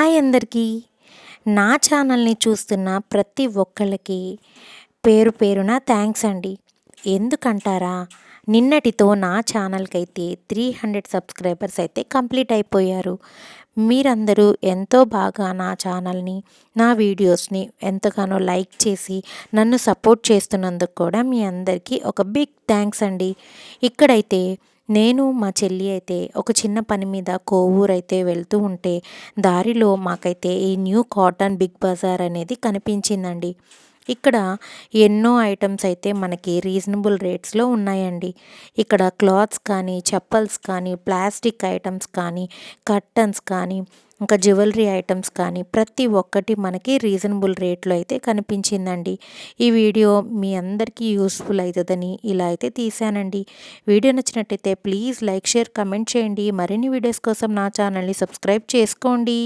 Hi అందరికీ. నా ఛానల్ని చూస్తున్న ప్రతి ఒక్కళ్ళకి పేరు పేరున థ్యాంక్స్ అండి. ఎందుకంటారా, నిన్నటితో నా ఛానల్కి అయితే 300 సబ్స్క్రైబర్స్ అయితే కంప్లీట్ అయిపోయారు. మీరందరూ ఎంతో బాగా నా ఛానల్ని, నా వీడియోస్ని ఎంతగానో లైక్ చేసి నన్ను సపోర్ట్ చేస్తున్నందుకు కూడా మీ అందరికీ ఒక బిగ్ థ్యాంక్స్ అండి. ఇక్కడైతే నేను మా చెల్లి అయితే ఒక చిన్న పని మీద కోవూరైతే వెళ్తూ ఉంటే దారిలో మాకైతే ఈ న్యూ కాటన్ బిగ్ బజార్ అనేది కనిపించిందండి. ఇక్కడ ఎన్నో ఐటమ్స్ అయితే మనకి రీజనబుల్ రేట్స్లో ఉన్నాయండి. ఇక్కడ క్లాత్స్ కానీ, చెప్పల్స్ కానీ, ప్లాస్టిక్ ఐటమ్స్ కానీ, కర్టన్స్ కానీ, ఇంకా జ్యువెలరీ ఐటమ్స్ కానీ ప్రతి ఒక్కటి మనకి రీజనబుల్ రేట్లో అయితే కనిపించిందండి. ఈ వీడియో మీ అందరికీ యూస్ఫుల్ అవుతుందని ఇలా అయితే తీసానండి. వీడియో నచ్చినట్టయితే ప్లీజ్ లైక్, షేర్, కమెంట్ చేయండి. మరిన్ని వీడియోస్ కోసం నా ఛానల్ని సబ్స్క్రైబ్ చేసుకోండి.